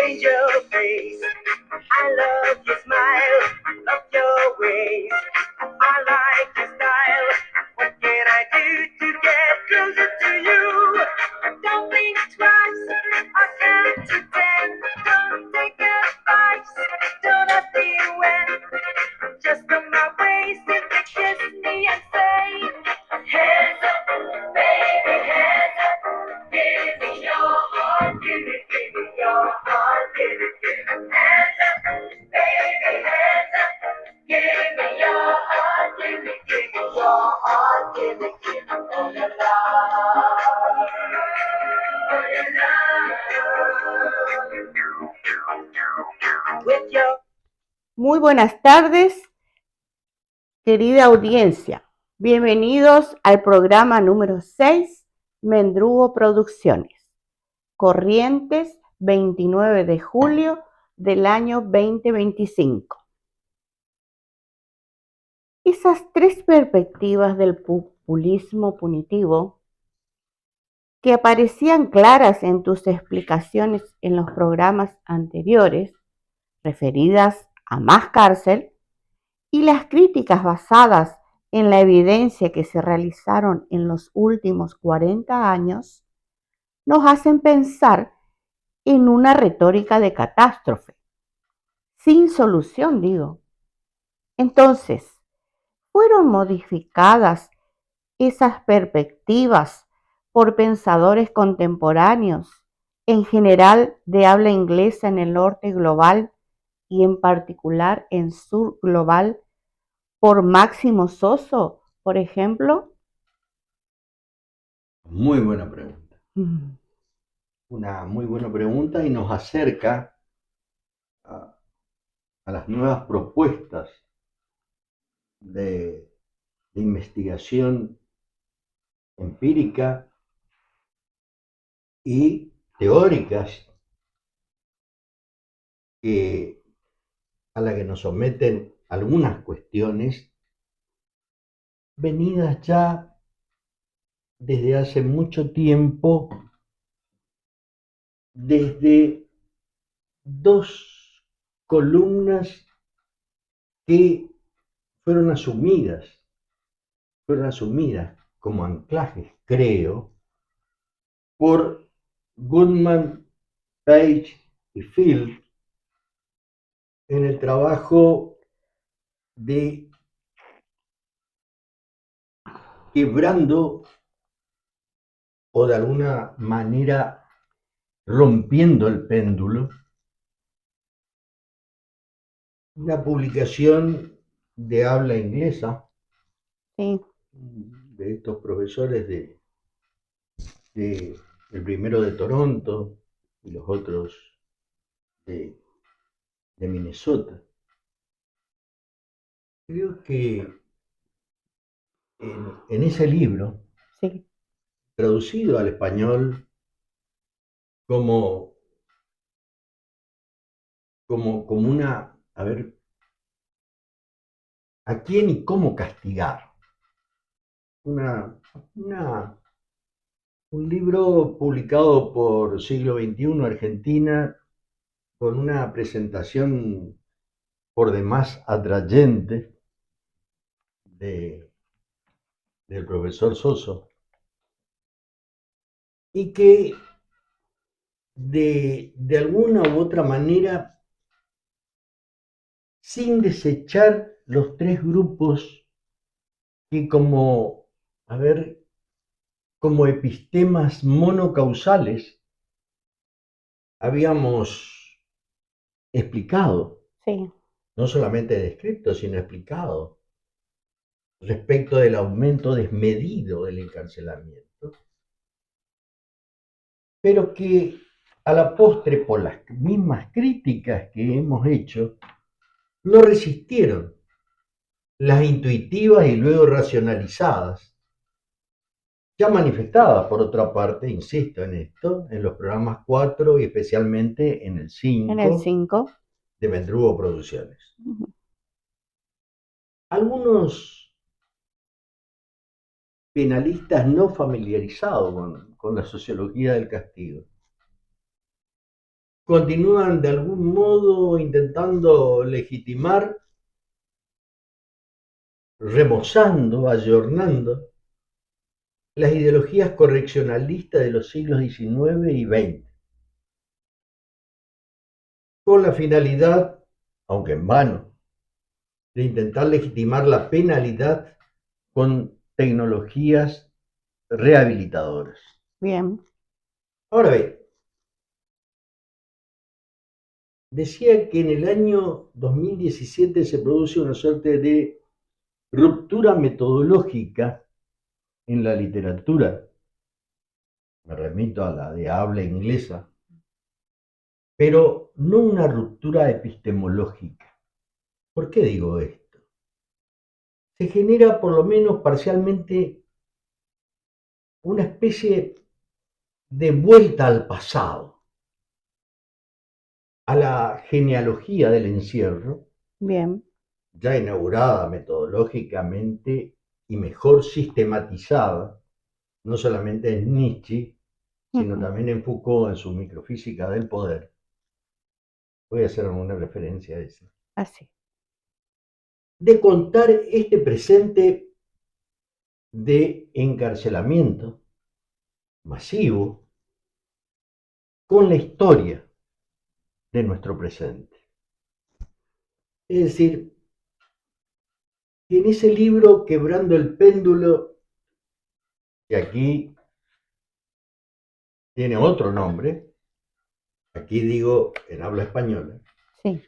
angel face. I love your smile, love your ways. I like your style. What can I do to get closer to you? Don't think twice, I count to 10. Don't take advice, don't have to win. Just on my way, simply kiss me and say, hands up, baby, hands up. Give me your heart, give me your heart, give it, hands up, baby, hands up. Give me your heart, give me your heart, give it, all your love, all your love. With your Muy buenas tardes, querida audiencia. Bienvenidos al programa número 6, Mendrugo Producciones. Corrientes, 29 de julio del año 2025. Esas tres perspectivas del populismo punitivo que aparecían claras en tus explicaciones en los programas anteriores, referidas a más cárcel, y las críticas basadas en la evidencia que se realizaron en los últimos 40 años, nos hacen pensar en una retórica de catástrofe, sin solución, digo. Entonces, ¿fueron modificadas esas perspectivas por pensadores contemporáneos, en general de habla inglesa en el norte global y en particular en sur global, por Máximo Soso, por ejemplo? Muy buena pregunta. Una muy buena pregunta y nos acerca a las nuevas propuestas de investigación empírica y teóricas a las que nos someten algunas cuestiones venidas ya desde hace mucho tiempo, desde dos columnas que fueron asumidas como anclajes, creo, por Goodman, Page y Field en el trabajo de quebrando o de alguna manera rompiendo el péndulo, una publicación de habla inglesa, Sí, de estos profesores el primero de Toronto y los otros de Minnesota. Creo que en ese libro, sí. traducido al español como, como una, a ver, ¿a quién y cómo castigar? Una, un libro publicado por Siglo XXI Argentina con una presentación por demás atrayente del profesor Soso y que de alguna u otra manera, sin desechar los tres grupos que a ver, como epistemas monocausales habíamos explicado, Sí. no solamente descrito, sino explicado, respecto del aumento desmedido del encarcelamiento, pero que a la postre, por las mismas críticas que hemos hecho, no resistieron las intuitivas y luego racionalizadas, ya manifestadas por otra parte, insisto en esto, en los programas 4 y especialmente en el En el 5 5. de Mendrugo Producciones. Algunos penalistas no familiarizados con la sociología del castigo continúan de algún modo intentando legitimar, remozando, ayornando las ideologías correccionalistas de los siglos XIX y XX, con la finalidad, aunque en vano, de intentar legitimar la penalidad con tecnologías rehabilitadoras. Bien. Ahora bien, decía que en el año 2017 se produce una suerte de ruptura metodológica en la literatura. Me remito a la de habla inglesa, pero no una ruptura epistemológica. ¿Por qué digo esto? Se genera, por lo menos parcialmente, una especie de vuelta al pasado, a la genealogía del encierro, Bien. ya inaugurada metodológicamente y mejor sistematizada, no solamente en Nietzsche, sino Ujú. también en Foucault en su microfísica del poder. Voy a hacer alguna referencia a eso. Así. De contar este presente de encarcelamiento masivo con la historia de nuestro presente. Es decir, que en ese libro, Quebrando el péndulo, que aquí tiene otro nombre, aquí digo en habla española, Sí.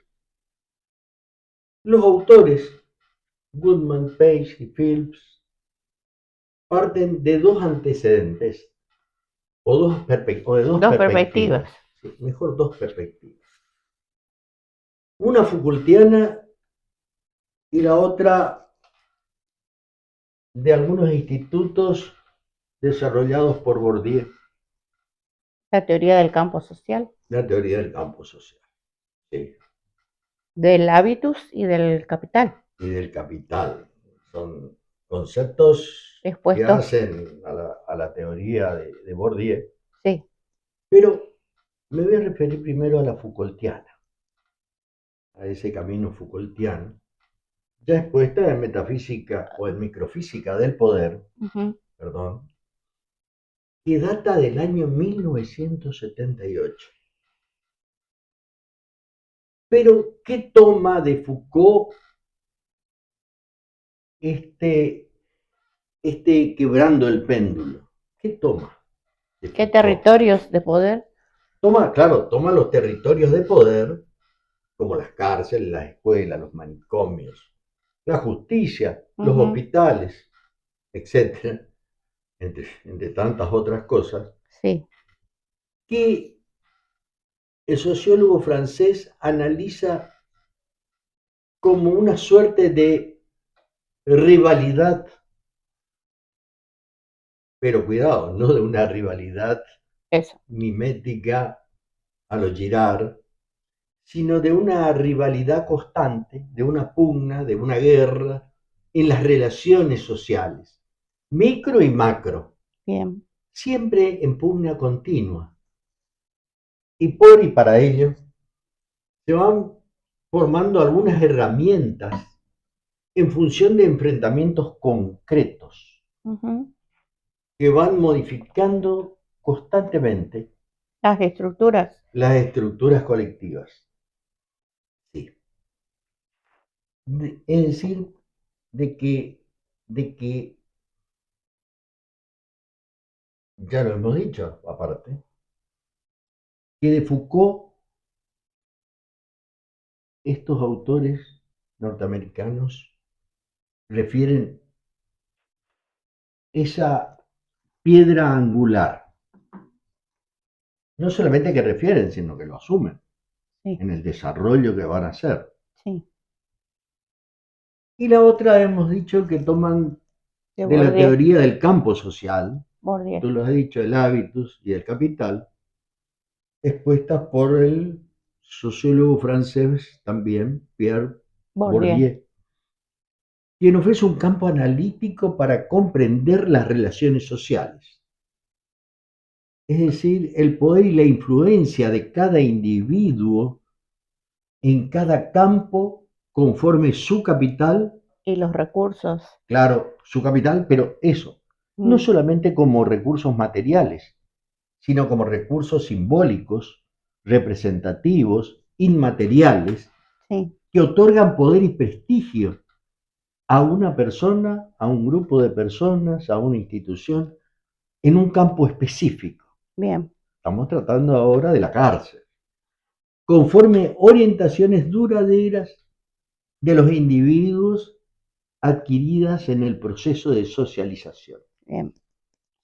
los autores, Goodman, Page y Phillips, parten de dos antecedentes, o de dos Dos perspectivas, perspectivas. sí, mejor dos perspectivas. Una Foucaultiana y la otra de algunos institutos desarrollados por Bourdieu, La teoría del campo social, la teoría del campo social, sí, del hábitus y del capital, y del capital. Son conceptos que expuestos, hacen a la teoría de Bourdieu, sí, pero me voy a referir primero a la Foucaultiana, a ese camino Foucaultiano, ya expuesta en metafísica o en microfísica del poder, ujú, perdón, que data del año 1978. Pero, ¿qué toma de Foucault este, quebrando el péndulo? ¿Qué toma de qué Foucault? territorios de poder, Toma, claro, toma los territorios de poder, como las cárceles, las escuelas, los manicomios, la justicia, los ujú, hospitales, etcétera, entre tantas otras cosas, sí, que el sociólogo francés analiza como una suerte de rivalidad, pero cuidado, no de una rivalidad eso, mimética a lo Girard, sino de una rivalidad constante, de una pugna, de una guerra en las relaciones sociales, micro y macro, bien, siempre en pugna continua. Y por y para ello se van formando algunas herramientas en función de enfrentamientos concretos ujú, que van modificando constantemente las estructuras, las estructuras colectivas. Sí. Es decir, de que, ya lo hemos dicho aparte, que de Foucault estos autores norteamericanos refieren esa piedra angular. No solamente que refieren, sino que lo asumen sí, en el desarrollo que van a hacer. sí, Y la otra hemos dicho que toman de de la Bourdieu, teoría del campo social, Bourdieu, tú lo has dicho, el hábitus y el capital, expuestas por el sociólogo francés también, Pierre Bourdieu, Bourdieu, quien ofrece un campo analítico para comprender las relaciones sociales. es decir, el poder y la influencia de cada individuo en cada campo conforme su capital, Y los recursos. claro, su capital, pero eso, no Mm, solamente como recursos materiales, sino como recursos simbólicos, representativos, inmateriales, sí, que otorgan poder y prestigio a una persona, a un grupo de personas, a una institución, en un campo específico. bien, Estamos tratando ahora de la cárcel, conforme orientaciones duraderas de los individuos adquiridas en el proceso de socialización. bien,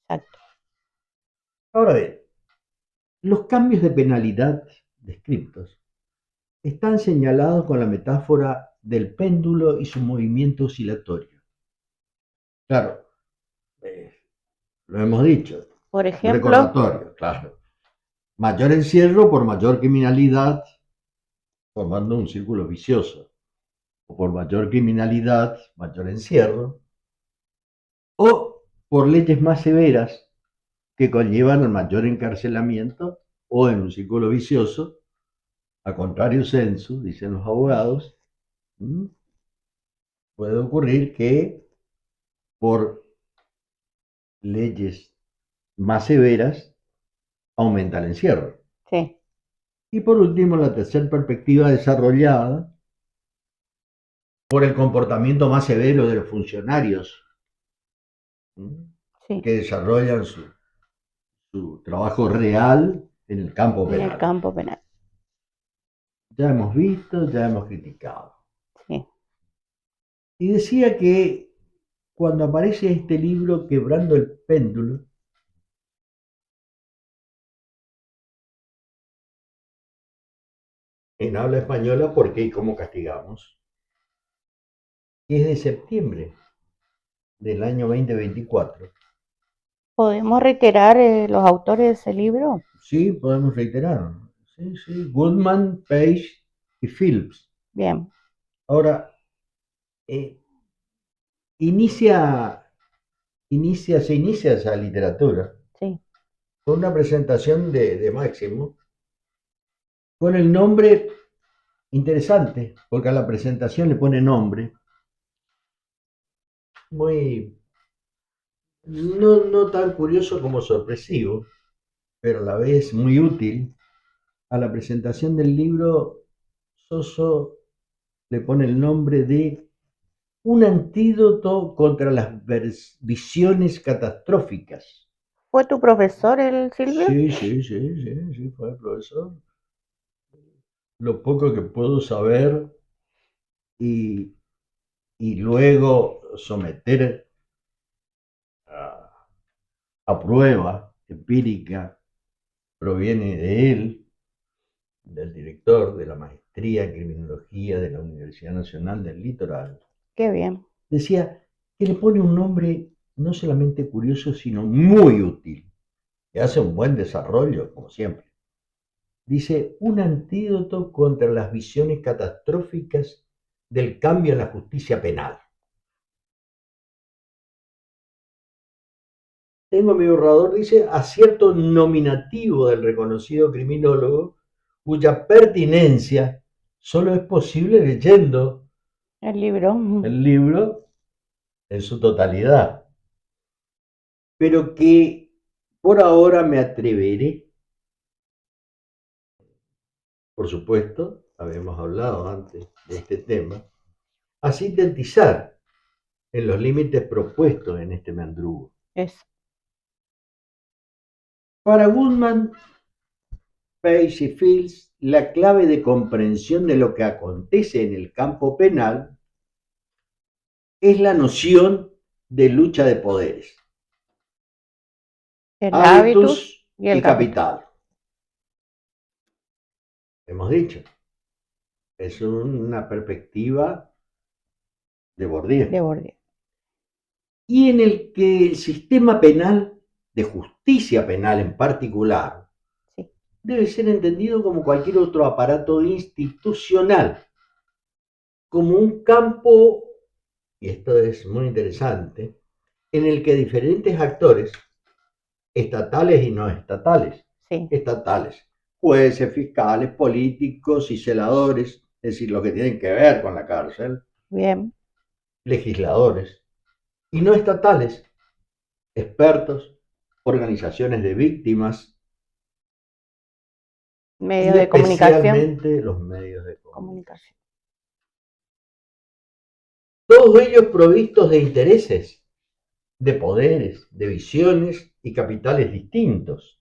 exacto. Ahora bien, los cambios de penalidad descritos están señalados con la metáfora del péndulo y su movimiento oscilatorio. Claro, eh, lo hemos dicho, Por un ejemplo, recordatorio, claro. Mayor encierro por mayor criminalidad, formando un círculo vicioso. O por mayor criminalidad, mayor encierro. O por leyes más severas que conllevan al mayor encarcelamiento o en un círculo vicioso, a contrario sensu, dicen los abogados, puede ocurrir que por leyes más severas aumenta el encierro. sí, Y por último, la tercera perspectiva desarrollada por el comportamiento más severo de los funcionarios sí, que desarrollan su trabajo real en el campo en el penal. campo penal. Ya hemos visto, ya hemos criticado. Sí. Y decía que cuando aparece este libro, Quebrando el péndulo, en habla española, ¿por qué y cómo castigamos? Es de septiembre del año 2024. ¿Podemos reiterar los autores de ese libro? Sí, podemos reiterar. Sí, sí. Goodman, Page y Phillips. Bien, Ahora, eh, inicia, se inicia esa literatura sí, con una presentación de Máximo, con el nombre interesante, porque a la presentación le pone nombre, muy, no tan curioso como sorpresivo, pero a la vez muy útil. A la presentación del libro, Soso le pone el nombre de Un antídoto contra las visiones catastróficas. ¿fue tu profesor el Silvio? Sí, sí, sí, sí, sí, fue el profesor. Lo poco que puedo saber y, y luego someter a, a prueba empírica proviene de él, del director de la maestría en criminología de la Universidad Nacional del Litoral. Qué bien, Decía que le pone un nombre no solamente curioso, sino muy útil, que hace un buen desarrollo, como siempre. Dice, un antídoto contra las visiones catastróficas del cambio en la justicia penal. Tengo mi borrador, dice, acierto nominativo del reconocido criminólogo, cuya pertinencia solo es posible leyendo el libro. el libro en su totalidad, pero que por ahora me atreveré, por supuesto, habíamos hablado antes de este tema, a sintetizar en los límites propuestos en este meandrugo. Es, Para Goodman, Page y Fields, la clave de comprensión de lo que acontece en el campo penal es la noción de lucha de poderes, el hábitus hábitus y el y capital capital. Hemos dicho, es una perspectiva de Bourdieu. de Bourdieu. Y en el que el sistema penal, de justicia penal en particular, Sí, debe ser entendido como cualquier otro aparato institucional, como un campo, y esto es muy interesante, en el que diferentes actores estatales y no estatales. Sí, Estatales, jueces, fiscales, políticos y celadores, es decir, los que tienen que ver con la cárcel, bien. legisladores, y no estatales, expertos, organizaciones de víctimas Medios y de comunicación. especialmente los medios de comunicación. Comunicación. Todos ellos provistos de intereses, de poderes, de visiones y capitales distintos.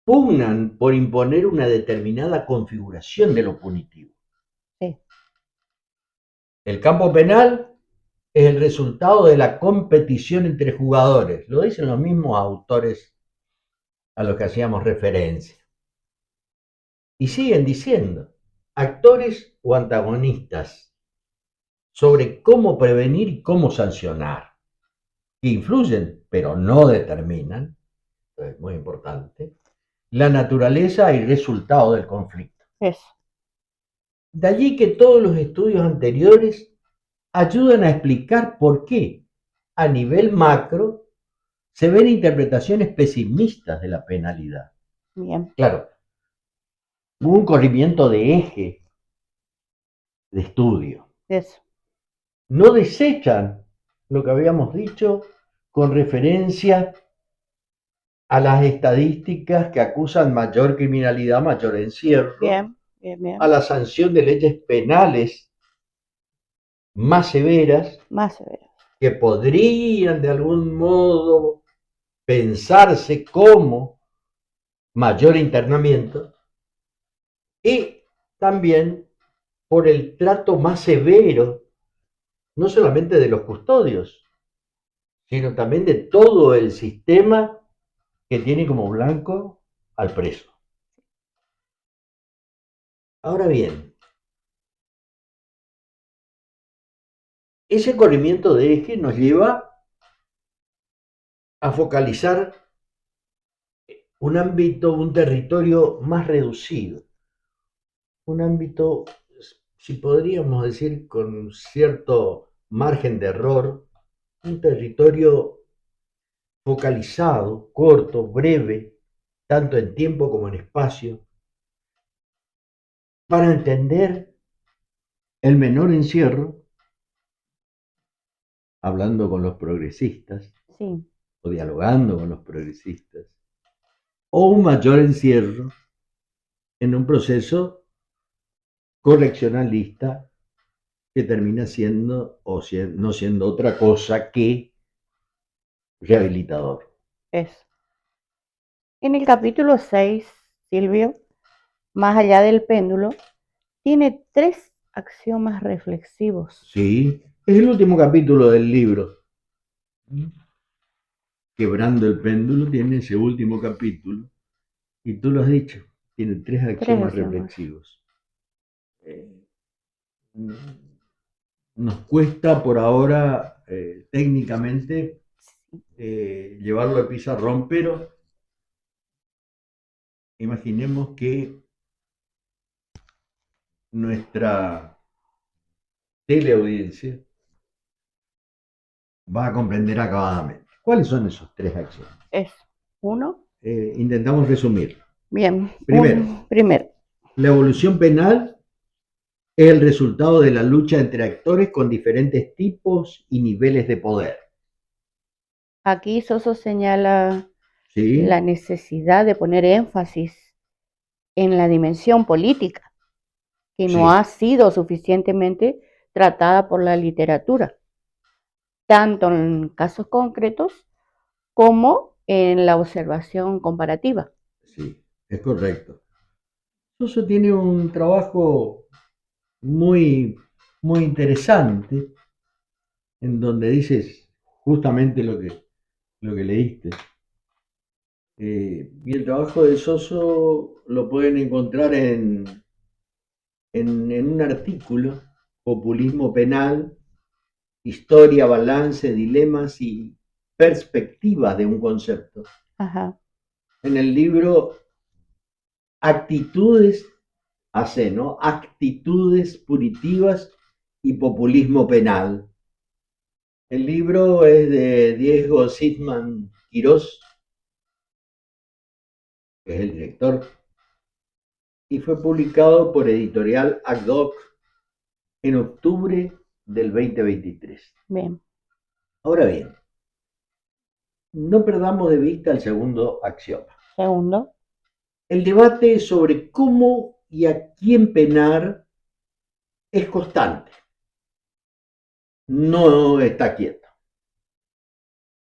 Pugnan por imponer una determinada configuración de lo punitivo. Sí, El campo penal es el resultado de la competición entre jugadores. Lo dicen los mismos autores a los que hacíamos referencia. Y siguen diciendo, actores o antagonistas sobre cómo prevenir y cómo sancionar, que influyen, pero no determinan, esto es muy importante, la naturaleza y resultado del conflicto. eso. De allí que todos los estudios anteriores ayudan a explicar por qué, a nivel macro, se ven interpretaciones pesimistas de la penalidad. Bien, Claro, hubo un corrimiento de eje de estudio. eso. No desechan lo que habíamos dicho con referencia a las estadísticas que acusan mayor criminalidad, mayor encierro, Bien, bien, bien. a la sanción de leyes penales más severas Más severo. que podrían de algún modo pensarse como mayor internamiento y también por el trato más severo, no solamente de los custodios, sino también de todo el sistema que tiene como blanco al preso. Ahora bien, ese corrimiento de eje nos lleva a focalizar un ámbito, un territorio más reducido, un ámbito, si podríamos decir con cierto margen de error, un territorio focalizado, corto, breve, tanto en tiempo como en espacio, para entender el menor encierro, hablando con los progresistas Sí, o dialogando con los progresistas, o un mayor encierro en un proceso correccionalista que termina siendo no siendo otra cosa que rehabilitador. eso. En el capítulo 6, Silvio, más allá del péndulo, tiene 3 axiomas reflexivos. Sí, es el último capítulo del libro. Quebrando el péndulo tiene ese último capítulo, y tú lo has dicho, tiene 3 axiomas reflexivos. Nos cuesta por ahora técnicamente llevarlo al pizarrón, pero imaginemos que nuestra teleaudiencia va a comprender acabadamente. ¿Cuáles son esos 3 axiomas? Es 1. Intentamos resumir. Bien. Primero, Primero. la evolución penal es el resultado de la lucha entre actores con diferentes tipos y niveles de poder. Aquí Soso señala ¿Sí? la necesidad de poner énfasis en la dimensión política, que no Sí. ha sido suficientemente tratada por la literatura, tanto en casos concretos como en la observación comparativa. Sí, es correcto. Soso tiene un trabajo muy, muy interesante en donde dices justamente lo que leíste. Y el trabajo de Soso lo pueden encontrar en un artículo, Populismo Penal, Historia, Balance, Dilemas y Perspectivas de un Concepto. Ajá. En el libro Actitudes, ¿no? Actitudes punitivas y populismo penal. El libro es de Diego Sidman Quirós, que es el director, y fue publicado por Editorial Agdoc en octubre del 2023. Bien. Ahora bien, no perdamos de vista el segundo axioma. Segundo. El debate sobre cómo y a quién penar es constante. No está quieto.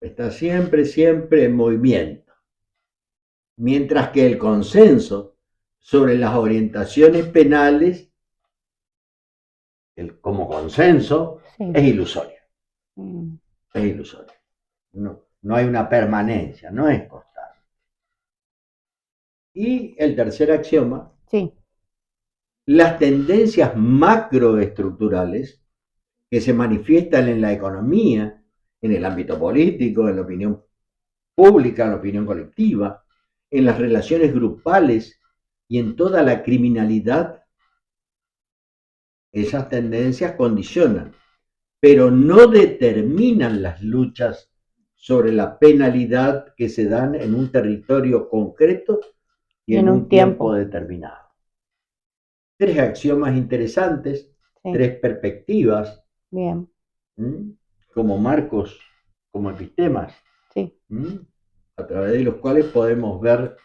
Está siempre, siempre en movimiento. Mientras que el consenso sobre las orientaciones penales, como consenso, Sí. es ilusorio. Mm. Es ilusorio. No hay una permanencia, no es constante. Y el tercer axioma, Sí. las tendencias macroestructurales que se manifiestan en la economía, en el ámbito político, en la opinión pública, en la opinión colectiva, en las relaciones grupales y en toda la criminalidad, esas tendencias condicionan, pero no determinan las luchas sobre la penalidad que se dan en un territorio concreto y en un tiempo determinado. Tres axiomas interesantes, sí. Tres perspectivas. Bien. Como marcos, como epistemas, sí. A través de los cuales podemos ver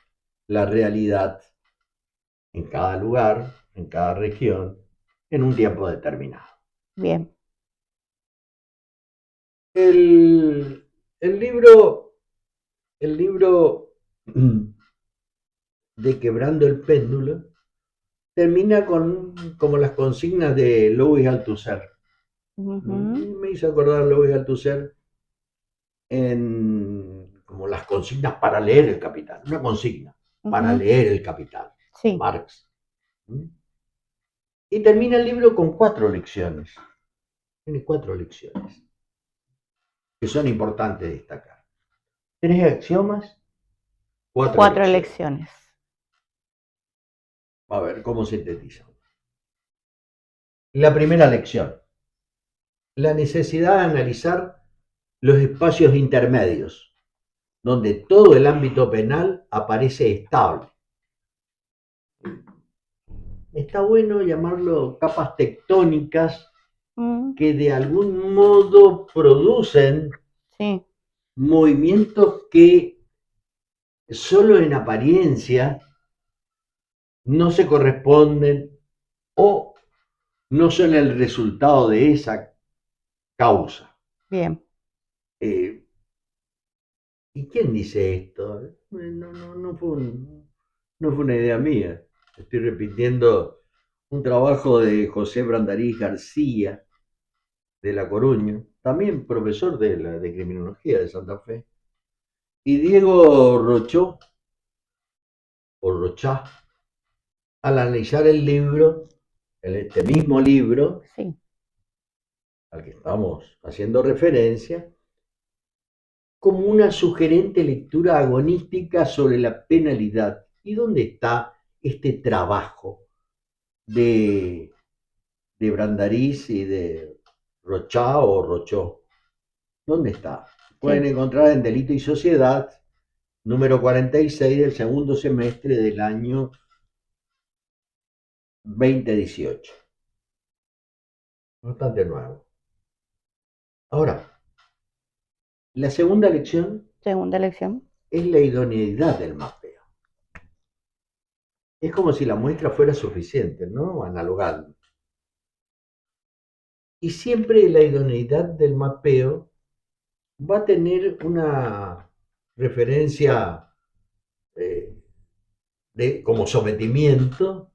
la realidad en cada lugar, en cada región, en un tiempo determinado. Bien. El libro de Quebrando el péndulo termina como las consignas de Louis Althusser. Me hizo acordar Louis Althusser como las consignas para leer el Capital. Una consigna para leer el Capital. Sí. Marx. Y termina el libro con 4 lecciones. Tiene 4 lecciones que son importantes de destacar. 3 axiomas, 4 lecciones. A ver, ¿cómo sintetiza? La primera lección. La necesidad de analizar los espacios intermedios, donde todo el ámbito penal aparece estable. Está bueno llamarlo capas tectónicas que de algún modo producen movimientos que solo en apariencia no se corresponden o no son el resultado de esa causa. Bien. ¿Y quién dice esto? No fue una idea mía. Estoy repitiendo un trabajo de José Brandariz García, de La Coruña, también profesor de Criminología de Santa Fe, y Diego Rochó, o Rochá, al analizar el libro, este mismo libro, al que estamos haciendo referencia, como una sugerente lectura agonística sobre la penalidad. ¿Y dónde está este trabajo de Brandariz y de Rochá o Rochó? ¿Dónde está? Pueden encontrar en Delito y Sociedad, número 46 del segundo semestre del año 2018. Bastante nuevo. Ahora, la segunda lección es la idoneidad del mapeo. Es como si la muestra fuera suficiente, ¿no? Analogando. Y siempre la idoneidad del mapeo va a tener una referencia como sometimiento,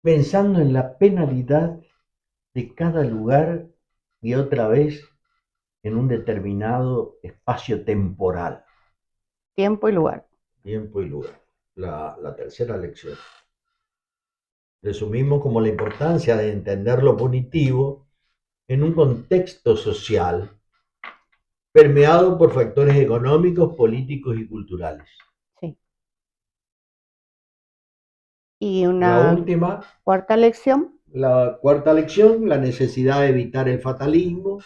pensando en la penalidad de cada lugar y otra vez en un determinado espacio temporal. Tiempo y lugar. Tiempo y lugar. La tercera lección. Resumimos como la importancia de entender lo punitivo en un contexto social permeado por factores económicos, políticos y culturales. Sí. Y una última, cuarta lección. La cuarta lección, la necesidad de evitar el fatalismo,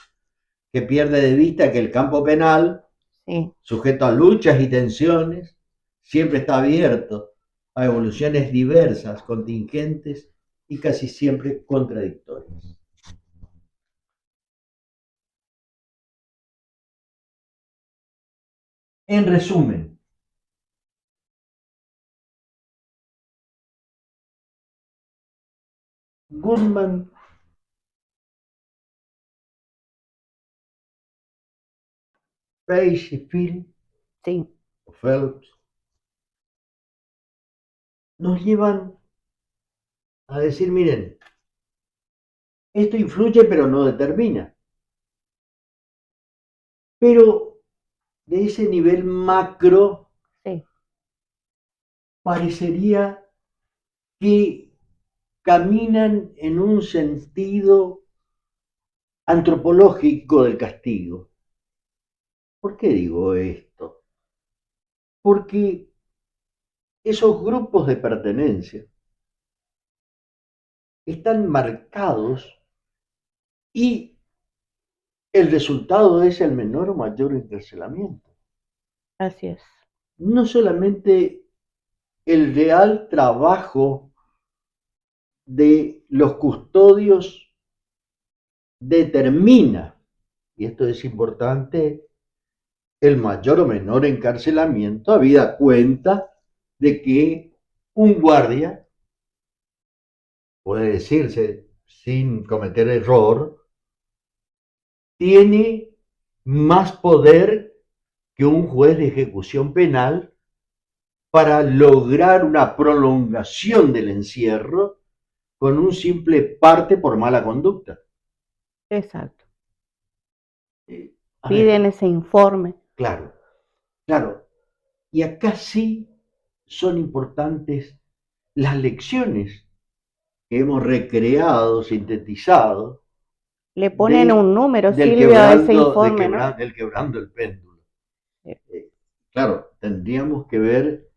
que pierde de vista que el campo penal Sí, sujeto a luchas y tensiones, siempre está abierto a evoluciones diversas, contingentes y casi siempre contradictorias. En resumen, Goodman Page y sí, Phelps nos llevan a decir, miren, esto influye pero no determina. Pero de ese nivel macro sí, parecería que caminan en un sentido antropológico del castigo. ¿Por qué digo esto? Porque esos grupos de pertenencia están marcados y el resultado es el menor o mayor encarcelamiento. así es. No solamente el real trabajo de los custodios determina, y esto es importante, el mayor o menor encarcelamiento, habida cuenta de que un guardia, puede decirse sin cometer error, tiene más poder que un juez de ejecución penal para lograr una prolongación del encierro con un simple parte por mala conducta. Exacto. A Piden ver, ese informe. claro, claro. Y acá sí son importantes las lecciones que hemos recreado, sintetizado, Le ponen un número, del Silvia, a ese informe, ¿no? del quebrando el péndulo. Sí, Claro, tendríamos que ver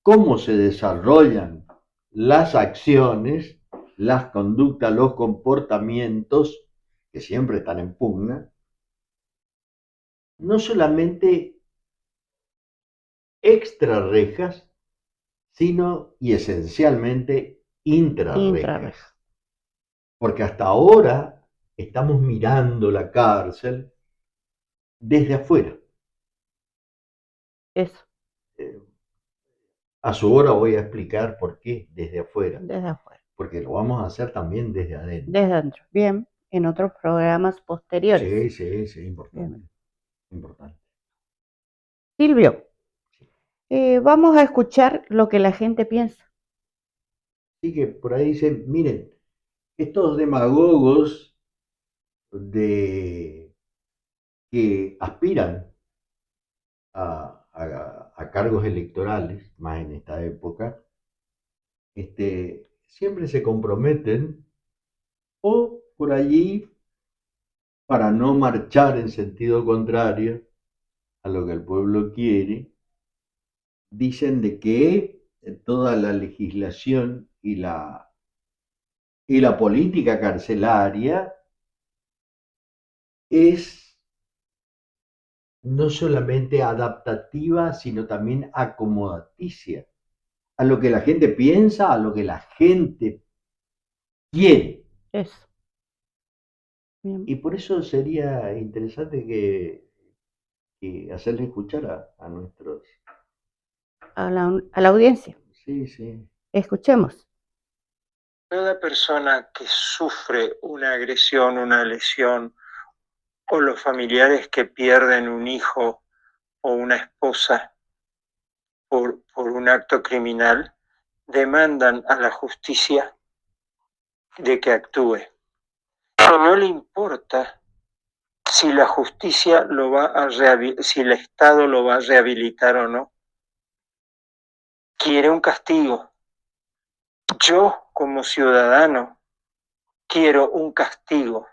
cómo se desarrollan las acciones, las conductas, los comportamientos, que siempre están en pugna, no solamente extra rejas, sino y esencialmente intrarrejas. intrarreja. Porque hasta ahora estamos mirando la cárcel desde afuera. Eso, Eh, A su hora voy a explicar por qué desde afuera, desde afuera. porque lo vamos a hacer también desde adentro. Desde adentro. Bien, en otros programas posteriores. Sí, sí, sí, Bien. importante, importante. Silvio, vamos a escuchar lo que la gente piensa. Así que por ahí dicen, miren, estos demagogos de, que aspiran a cargos electorales, más en esta época, siempre se comprometen o por allí para no marchar en sentido contrario a lo que el pueblo quiere, dicen de que toda la legislación y la política carcelaria es no solamente adaptativa, sino también acomodaticia a lo que la gente piensa, a lo que la gente quiere. Eso. Bien. Y por eso sería interesante que hacerle escuchar a nuestros... A la audiencia. Sí, sí. Escuchemos. Toda persona que sufre una agresión, una lesión, o los familiares que pierden un hijo o una esposa por un acto criminal, demandan a la justicia de que actúe. Pero no le importa si la justicia lo va a si el Estado lo va a rehabilitar o no. Quiere un castigo. Yo, como ciudadano, quiero un castigo.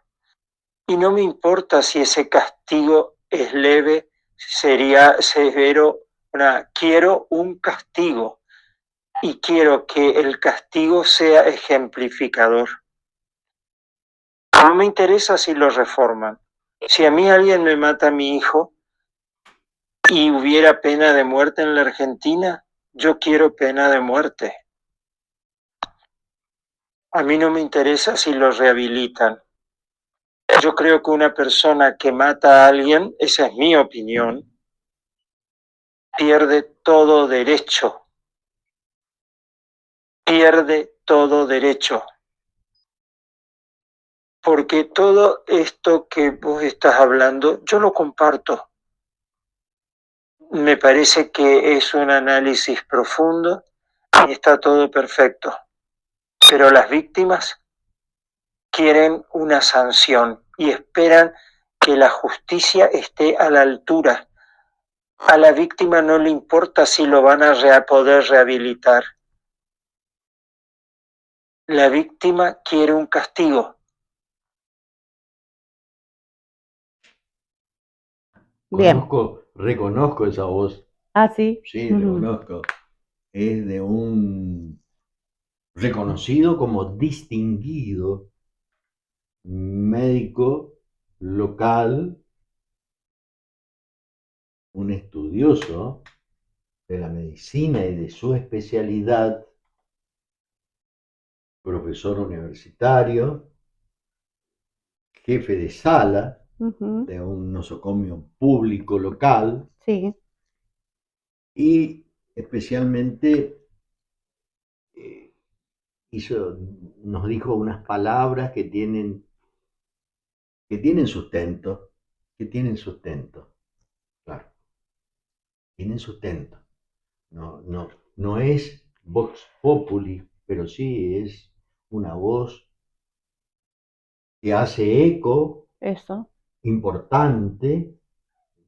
Y no me importa si ese castigo es leve, sería severo. Quiero un castigo y quiero que el castigo sea ejemplificador. No me interesa si lo reforman. Si a mí alguien me mata a mi hijo, y hubiera pena de muerte en la Argentina, yo quiero pena de muerte. A mí no me interesa si lo rehabilitan. Yo creo que una persona que mata a alguien, esa es mi opinión, pierde todo derecho. Pierde todo derecho. Porque todo esto que vos estás hablando, yo lo comparto. Me parece que es un análisis profundo y está todo perfecto. Pero las víctimas quieren una sanción y esperan que la justicia esté a la altura. A la víctima no le importa si lo van a poder rehabilitar. La víctima quiere un castigo. Bien. Reconozco esa voz. Ah, sí. Sí, reconozco. Es de un reconocido como distinguido médico local, un estudioso de la medicina y de su especialidad, profesor universitario, jefe de sala de un nosocomio público local. Sí. Y especialmente nos dijo unas palabras que tienen sustento, claro, tienen sustento. No es vox populi, pero sí es una voz que hace eco Eso. importante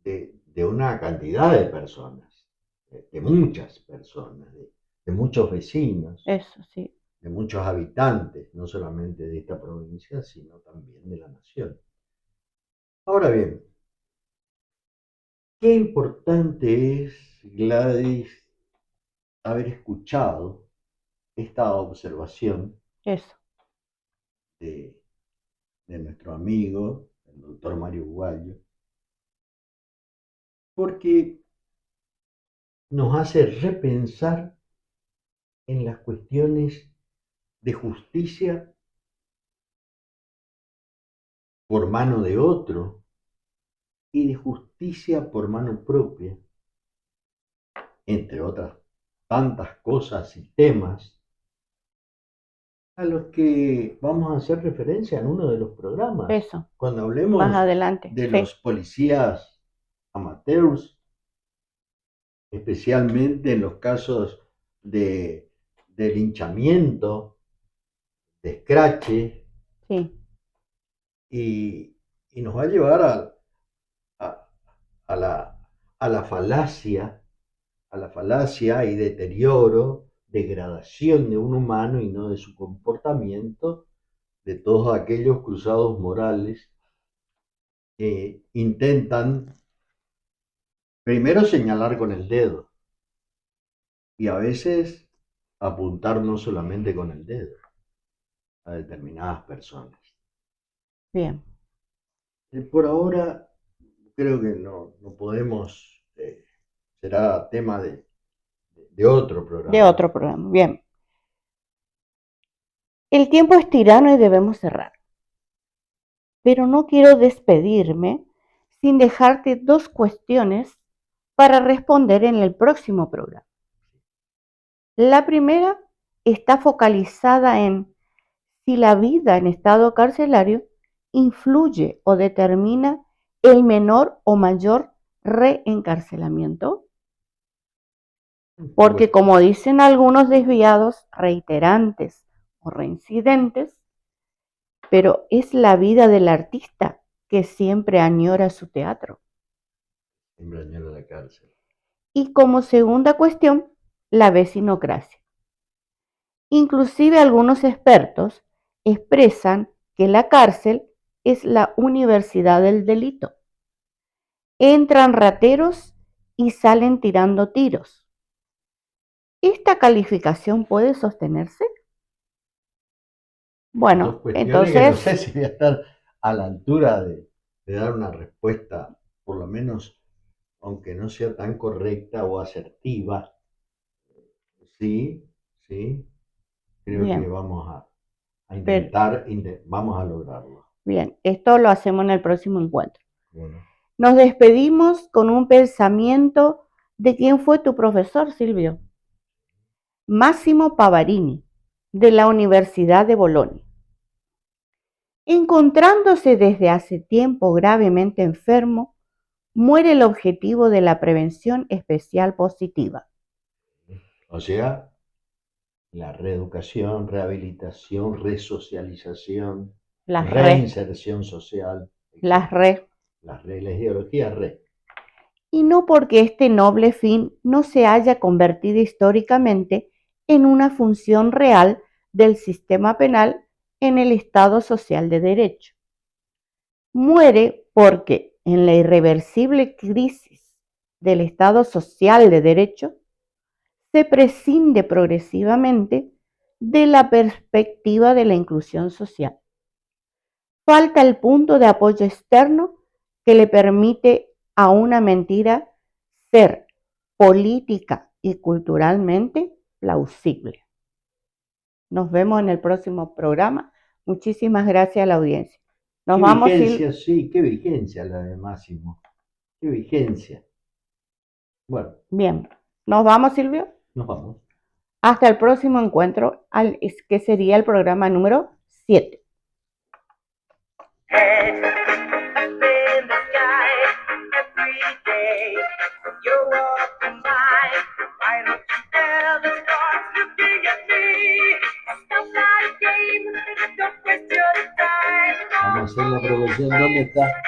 de una cantidad de personas, de muchas personas, de muchos vecinos, Eso, sí. de muchos habitantes, no solamente de esta provincia, sino también de la nación. Ahora bien, qué importante es, Gladys, haber escuchado esta observación Eso. de nuestro amigo, el doctor Mario Guayo, porque nos hace repensar en las cuestiones de justicia por mano de otro y de justicia por mano propia, entre otras tantas cosas y temas a los que vamos a hacer referencia en uno de los programas. Eso. Cuando hablemos Más adelante. de Sí. los policías amateurs, especialmente en los casos de linchamiento, de escrache, Sí. y nos va a llevar a, a la falacia, y deterioro, degradación de un humano y no de su comportamiento, de todos aquellos cruzados morales que intentan primero señalar con el dedo y a veces apuntar no solamente con el dedo a determinadas personas. Bien. Por ahora creo que no podemos, será tema de otro programa. De otro programa. Bien. El tiempo es tirano y debemos cerrar. Pero no quiero despedirme sin dejarte dos cuestiones para responder en el próximo programa. La primera está focalizada en si la vida en estado carcelario influye o determina el menor o mayor reencarcelamiento. Porque como dicen algunos desviados, reiterantes o reincidentes, pero es la vida del artista que siempre añora su teatro. Siempre añora la cárcel. Y como segunda cuestión, la vecinocracia. Inclusive algunos expertos expresan que la cárcel es la universidad del delito. Entran rateros y salen tirando tiros. ¿Esta calificación puede sostenerse? Bueno, entonces... Que no sé si voy a estar a la altura de dar una respuesta, por lo menos aunque no sea tan correcta o asertiva, sí, creo Bien. que vamos a intentar, vamos a lograrlo. Bien, esto lo hacemos en el próximo encuentro. Bueno. Nos despedimos con un pensamiento de quién fue tu profesor, Silvio. Massimo Pavarini, de la Universidad de Bolonia. Encontrándose desde hace tiempo gravemente enfermo, muere el objetivo de la prevención especial positiva. O sea, la reeducación, rehabilitación, resocialización, reinserción social. Las ideologías re. Y no porque este noble fin no se haya convertido históricamente en una función real del sistema penal en el Estado social de derecho. Muere porque en la irreversible crisis del Estado social de derecho se prescinde progresivamente de la perspectiva de la inclusión social. Falta el punto de apoyo externo que le permite a una mentira ser política y culturalmente plausible. Nos vemos en el próximo programa. Muchísimas gracias a la audiencia. Nos vamos. Vigencia, sí, qué vigencia la de Máximo. Qué vigencia. Bueno. Bien. ¿Nos vamos, Silvio? Nos vamos. Hasta el próximo encuentro, que sería el programa número 7. Vamos a hacer la profesión. ¿Dónde está?